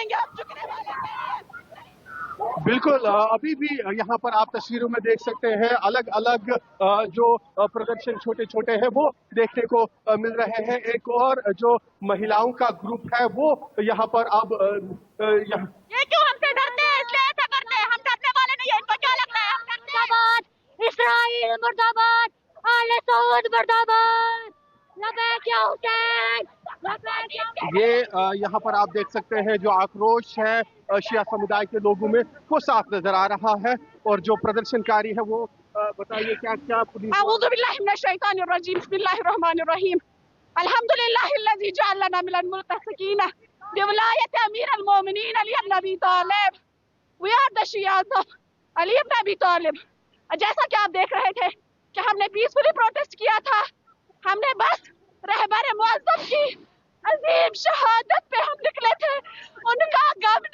देंगे, हम झुकने वाले नहीं हैं। बिल्कुल, अभी भी यहाँ पर आप तस्वीरों में देख सकते हैं अलग अलग जो प्रदर्शन छोटे छोटे हैं वो देखने को मिल रहे हैं। एक और जो महिलाओं का ग्रुप है वो यहाँ पर अब ये क्यों हमसे डरते हैं, इसलिए ऐसा करते हैं। हम डरने वाले नहीं है, इनको क्या लग रहा है हम डरते हैं। मुर्दाबाद इस्राईल, मुर्दाबाद आले सऊद, मुर्दाबाद लबैक या हुसैन, लबैक या ये यहाँ पर आप देख सकते हैं जो आक्रोश है शिया समुदाय के लोगों में वो साफ नजर आ रहा है। और जो प्रदर्शनकारी है वो बताइए क्या क्या पुलिस। अऊज़ु बिल्लाहि मिनश शैतानिर रजीम, बिस्मिल्लाहिर रहमानिर रहीम, अल्हम्दुलिल्लाहिल्लज़ी जअलना मिनल मुल्तक़ीन बिवलायत अमीरुल मोमिनीन Ali ibn Abi Talib, we are the Shias of Ali ibn Abi Talib. जैसा कि आप देख रहे थे कि हमने पीसफुली प्रोटेस्ट किया था, हमने बस रहबर मुअज़्ज़म की अजीम शहादत पे हम निकले थे, उनका गम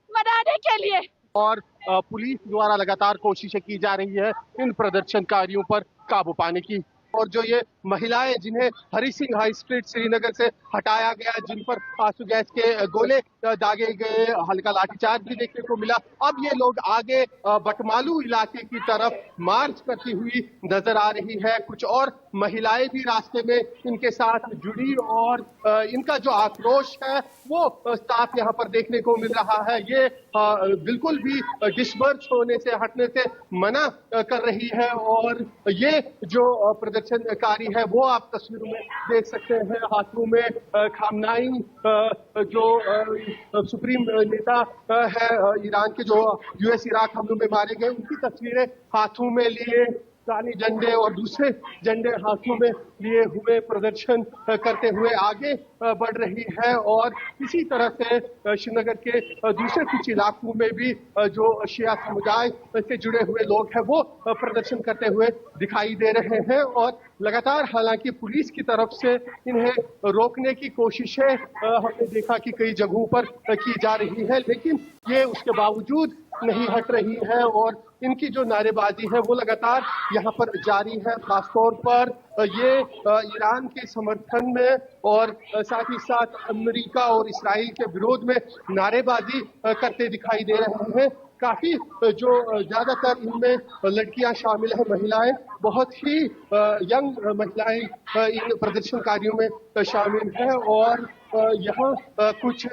मनाने के लिए। और पुलिस द्वारा लगातार कोशिशें की जा रही है इन प्रदर्शनकारियों पर काबू पाने की। और जो ये महिलाएं जिन्हें हरी सिंह हाई स्ट्रीट श्रीनगर से हटाया गया, जिन पर आंसू गैस के गोले दागे गए, हल्का लाठीचार्ज भी देखने को मिला, अब ये लोग आगे बटमालू इलाके की तरफ मार्च करती हुई नजर आ रही है। कुछ और महिलाएं भी रास्ते में इनके साथ जुड़ी और इनका जो आक्रोश है वो साफ यहाँ पर देखने को मिल रहा है। ये बिल्कुल भी डिस्पर्स होने से, हटने से मना कर रही है। और ये जो प्रदर्शनकारी है वो आप तस्वीरों में देख सकते हैं, हाथों में खामनाई जो सुप्रीम नेता है ईरान के, जो यूएस इराक हमलों में मारे गए, उनकी तस्वीरें हाथों में लिए, काले झंडे और दूसरे झंडे हाथों में लिए हुए प्रदर्शन करते हुए आगे बढ़ रही है। और इसी तरह से श्रीनगर के दूसरे कुछ इलाकों में भी जो शिया समुदाय से जुड़े हुए लोग हैं वो प्रदर्शन करते हुए दिखाई दे रहे हैं। और लगातार हालांकि पुलिस की तरफ से इन्हें रोकने की कोशिशें हमने देखा कि कई जगहों पर की जा रही है, लेकिन ये उसके बावजूद नहीं हट रही है। और इनकी जो नारेबाजी है वो लगातार यहाँ पर जारी है। खासतौर पर ये ईरान के समर्थन में और साथ ही साथ अमेरिका और इस्राइल के विरोध में नारेबाजी करते दिखाई दे रहे हैं। काफी जो ज्यादातर इनमें लड़कियां शामिल है, महिलाएं, बहुत ही यंग महिलाएं इन प्रदर्शनकारियों में शामिल है। और यहाँ कुछ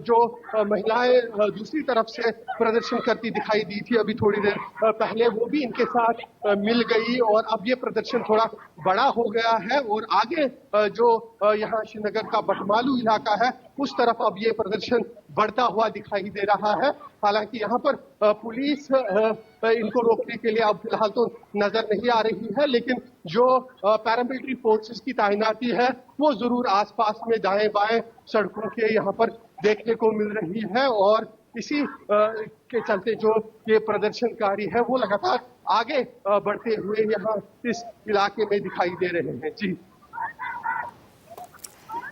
जो महिलाएं दूसरी तरफ से प्रदर्शन करती दिखाई दी थी अभी थोड़ी देर पहले, वो भी इनके साथ मिल गई। और अब ये प्रदर्शन थोड़ा बड़ा हो गया है और आगे जो यहाँ श्रीनगर का बटमालू इलाका है उस तरफ अब ये प्रदर्शन बढ़ता हुआ दिखाई दे रहा है। हालांकि यहाँ पर पुलिस इनको रोकने के लिए अब फिलहाल तो नजर नहीं आ रही है, लेकिन जो पैरामिलिट्री फोर्सेस की तैनाती है वो जरूर आसपास में दाएं बाएं सड़कों के यहाँ पर देखने को मिल रही है। और इसी के चलते जो ये प्रदर्शनकारी है वो लगातार आगे बढ़ते हुए यहाँ इस इलाके में दिखाई दे रहे हैं। जी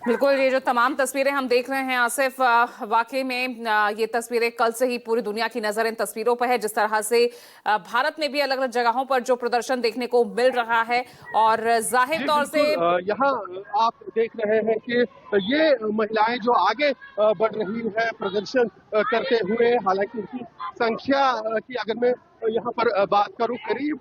बिल्कुल, ये जो तमाम तस्वीरें हम देख रहे हैं आसिफ, वाकई में ये तस्वीरें कल से ही पूरी दुनिया की नजर इन तस्वीरों पर है। जिस तरह से भारत में भी अलग अलग जगहों पर जो प्रदर्शन देखने को मिल रहा है और जाहिर तौर से यहाँ आप देख रहे हैं कि ये महिलाएं जो आगे बढ़ रही है प्रदर्शन करते हुए, हालांकि उनकी संख्या की अगर मैं यहाँ पर बात करूं करीब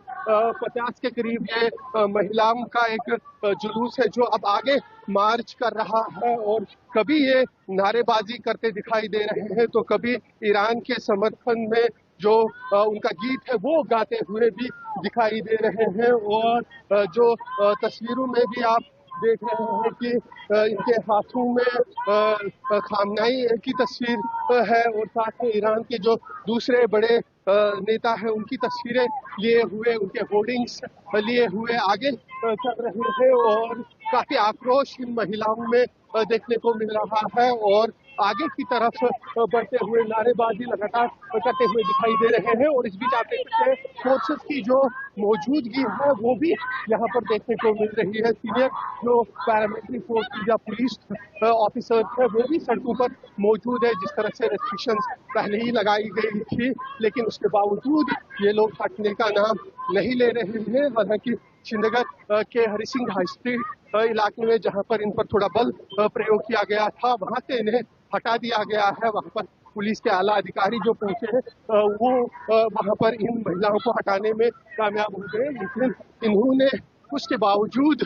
50 के करीब ये महिलाओं का एक जुलूस है जो अब आगे मार्च कर रहा है। और कभी ये नारेबाजी करते दिखाई दे रहे हैं तो कभी ईरान के समर्थन में जो उनका गीत है वो गाते हुए भी दिखाई दे रहे हैं। और जो तस्वीरों में भी आप देख रहे हैं कि इनके हाथों में खामनाई की तस्वीर है और साथ में ईरान के जो दूसरे बड़े नेता है उनकी तस्वीरें लिए हुए, उनके होर्डिंग्स लिए हुए आगे चल रहे हैं। और काफी आक्रोश इन महिलाओं में देखने को मिल रहा है और आगे की तरफ बढ़ते हुए नारेबाजी लगातार करते हुए दिखाई दे रहे हैं। और इस बीच आप देख सकते हैं फोर्सेस की जो मौजूदगी है वो भी यहाँ पर देखने को मिल रही है। सीनियर जो पैरामिलिट्री फोर्स या पुलिस ऑफिसर्स है वो भी सड़कों पर मौजूद है। जिस तरह से रेस्ट्रिक्शंस पहले ही लगाई गई थी, लेकिन उसके बावजूद ये लोग हटने का नाम नहीं ले रहे हैं। हालांकि श्रीनगर के हरी सिंह हाई स्ट्रीट इलाके में जहां पर इन पर थोड़ा बल प्रयोग किया गया था, वहां से इन्हें हटा दिया गया है। वहाँ पर पुलिस के आला अधिकारी जो पहुंचे हैं वो वहाँ पर इन महिलाओं को हटाने में कामयाब हो गए, लेकिन इन्होंने उसके बावजूद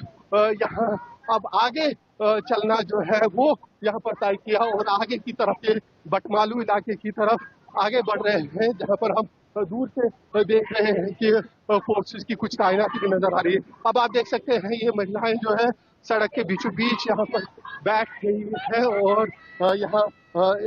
यहाँ अब आगे चलना जो है वो यहाँ पर तय किया और आगे की तरफ ये बटमालू इलाके की तरफ आगे बढ़ रहे हैं, जहाँ पर हम दूर से देख रहे हैं कि फोर्सेस की कुछ तैनाती भी नजर आ रही है। अब आप देख सकते हैं ये महिलाएं जो है सड़क के बीचों बीच यहाँ पर बैठ गई है और यहाँ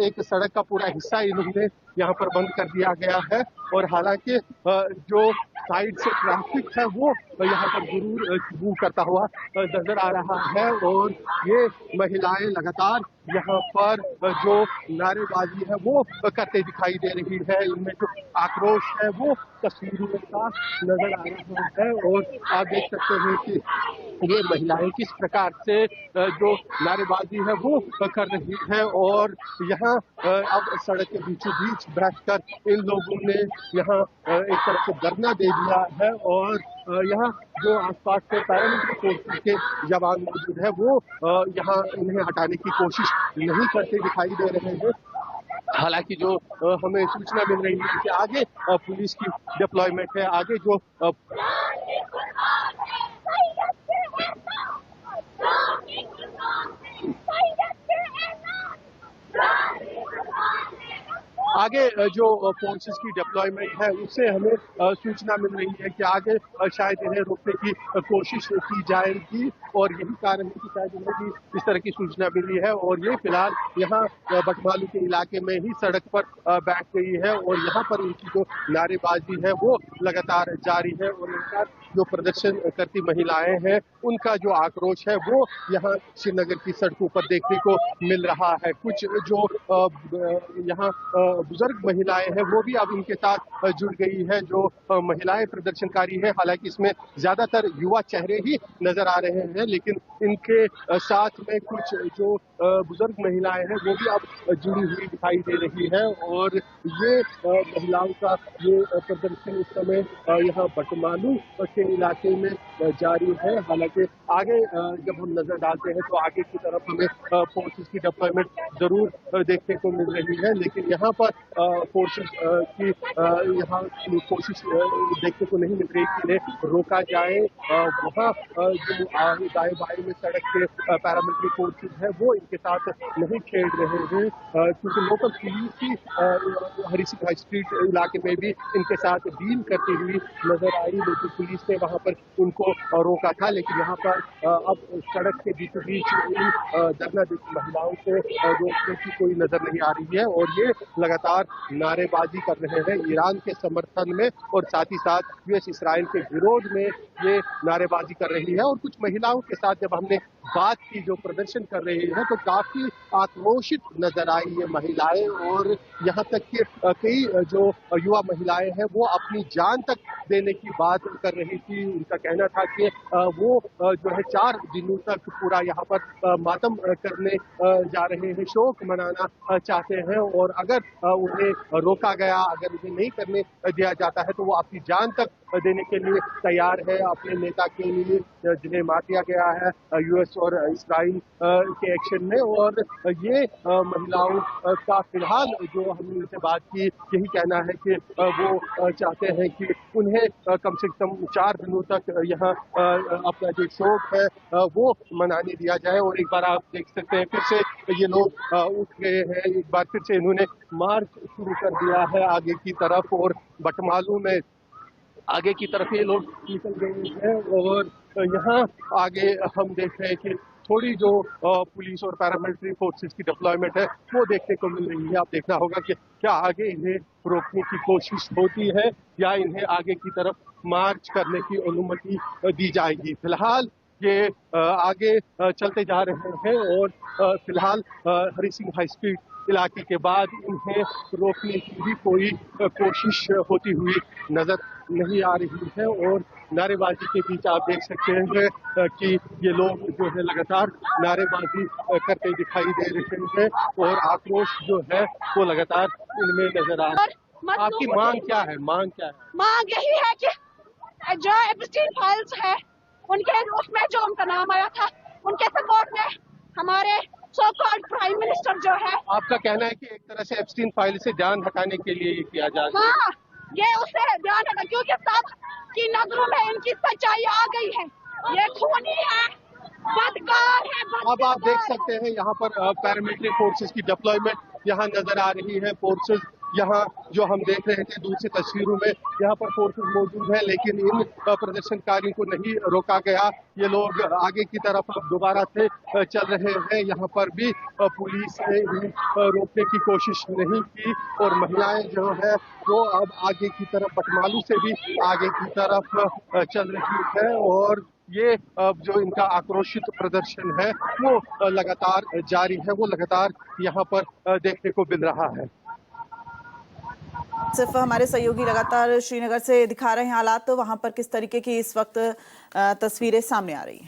एक सड़क का पूरा हिस्सा इन्होंने यहाँ पर बंद कर दिया गया है और हालांकि जो साइड से ट्रैफिक है वो यहाँ पर जरूर मूव करता हुआ नजर आ रहा है और ये महिलाएं लगातार यहाँ पर जो नारेबाजी है वो करते दिखाई दे रही है। इनमें जो आक्रोश है वो तस्वीरों में साफ नजर आ रहा है और आप देख सकते हैं कि ये महिलाएं किस प्रकार से जो नारेबाजी है वो कर रही है और यहाँ अब सड़क के बीचों बीच बैठकर इन लोगों ने यहाँ एक तरफ से धरना दे दिया है और यहाँ जो आसपास के पैरामिलिट्री फोर्सेस के जवान मौजूद है वो यहाँ इन्हें हटाने की कोशिश नहीं करते दिखाई दे रहे हैं। हालांकि जो हमें सूचना मिल रही है कि आगे पुलिस की डिप्लॉयमेंट है, आगे जो फोर्सेस की डिप्लॉयमेंट है उससे हमें सूचना मिल रही है कि आगे शायद इन्हें रोकने की कोशिश की जाएगी और यही कारण है कि शायद इन्हें भी इस तरह की सूचना मिली है और ये फिलहाल यहाँ बटमालू के इलाके में ही सड़क पर बैठ गई है और यहाँ पर इनकी जो नारेबाजी है वो लगातार जारी है और इनका जो प्रदर्शन करती महिलाएं हैं उनका जो आक्रोश है वो यहाँ श्रीनगर की सड़कों पर देखने को मिल रहा है। कुछ जो यहाँ बुजुर्ग महिलाएं हैं वो भी अब इनके साथ जुड़ गई है। जो महिलाएं प्रदर्शनकारी है, हालांकि इसमें ज्यादातर युवा चेहरे ही नजर आ रहे हैं, लेकिन इनके साथ में कुछ जो बुजुर्ग महिलाएं हैं वो भी अब जुड़ी हुई दिखाई दे रही है और ये महिलाओं का ये प्रदर्शन इस समय यहाँ बटमालू के इलाके में जारी है। हालांकि आगे जब हम नजर डालते हैं तो आगे की तरफ हमें फोर्सेस की डिप्लॉयमेंट जरूर देखने को मिल रही है, लेकिन यहाँ पर फोर्सेस की यहाँ कोशिश देखने को नहीं मिल रही कि इन्हें रोका जाए। वहाँ जो दाएं बाएं में सड़क के पैरामिलिट्री फोर्सेस है वो इनके साथ नहीं खेल रहे हैं क्योंकि लोकल पुलिस ही हरी सिंह हाई स्ट्रीट इलाके में भी इनके साथ डील करती हुई नजर आई, लेकिन पुलिस ने वहाँ पर उनको रोका था। लेकिन यहाँ पर अब सड़क के बीचों बीच इन धरना देती महिलाओं को रोकने की कोई नजर नहीं आ रही है और ये लगातार नारेबाजी कर रहे हैं ईरान के समर्थन में और साथ ही साथ यूएस इसराइल के विरोध में ये नारेबाजी कर रही है। और कुछ महिलाओं के साथ जब हमने बात की जो प्रदर्शन कर रही है तो काफी आक्रोशित नजर आई ये महिलाएं और यहाँ तक कि कई जो युवा महिलाएं हैं वो अपनी जान तक देने की बात कर रही थी। उनका कहना था कि वो जो है 4 दिनों तक पूरा यहाँ पर मातम करने जा रहे हैं, शोक मनाना चाहते हैं और अगर उन्हें रोका गया, अगर उन्हें नहीं करने दिया जाता है तो वो अपनी जान तक देने के लिए तैयार है अपने नेता के लिए जिन्हें मार दिया गया है यूएस और इसराइल के एक्शन में। और ये महिलाओं का फिलहाल जो हमने उनसे बात की यही कहना है कि वो चाहते हैं कि उन्हें कम से कम 4 दिनों तक यहाँ अपना जो शोक है वो मनाने दिया जाए। और एक बार आप देख सकते हैं फिर से ये लोग उठ गए हैं, एक बार फिर से इन्होंने मार्च शुरू कर दिया है आगे की तरफ और बटमालू में आगे की तरफ ये लोग निकल गए हैं और यहाँ आगे हम देख रहे हैं कि थोड़ी जो पुलिस और पैरामिलिट्री फोर्सेस की डिप्लॉयमेंट है वो देखने को मिल रही है। अब देखना होगा कि क्या आगे इन्हें रोकने की कोशिश होती है या इन्हें आगे की तरफ मार्च करने की अनुमति दी जाएगी। फिलहाल ये आगे चलते जा रहे हैं और फिलहाल हरी सिंह हाई स्ट्रीट इलाके के बाद इन्हें रोकने की भी कोई कोशिश होती हुई नजर नहीं आ रही है और नारेबाजी के बीच आप देख सकते हैं कि ये लोग जो है लगातार नारेबाजी करते दिखाई दे रहे हैं और आक्रोश जो है वो लगातार इनमें नजर आ रहा है। आपकी मांग क्या है? मांग यही है कि जो एप्स्टीन फाइल्स है उनके उसमें जो उनका नाम आया था उनके सपोर्ट में हमारे सो कॉल्ड प्राइम मिनिस्टर जो है, आपका कहना है कि एक तरह से एप्स्टीन फाइल से ध्यान हटाने के लिए ये किया जा रहा है। हाँ, ये उसे ध्यान रखना, क्योंकि सब की नजरों में इनकी सच्चाई आ गई है। ये खूनी है, बदकार है, अब आप देख सकते हैं यहाँ पर पैरामिलिट्री फोर्सेस की डिप्लॉयमेंट यहाँ नजर आ रही है। फोर्सेस यहाँ जो हम देख रहे थे दूसरी तस्वीरों में, यहाँ पर फोर्सेस मौजूद है, लेकिन इन प्रदर्शनकारियों को नहीं रोका गया। ये लोग आगे की तरफ अब दोबारा से चल रहे हैं। यहाँ पर भी पुलिस ने इन्हें रोकने की कोशिश नहीं की और महिलाएं जो है वो अब आगे की तरफ बटमालू से भी आगे की तरफ चल रही है और ये जो इनका आक्रोशित प्रदर्शन है वो लगातार जारी है, वो लगातार यहाँ पर देखने को मिल रहा है। सिर्फ हमारे सहयोगी लगातार श्रीनगर से दिखा रहे हैं हालात, तो वहां पर किस तरीके की इस वक्त तस्वीरें सामने आ रही हैं।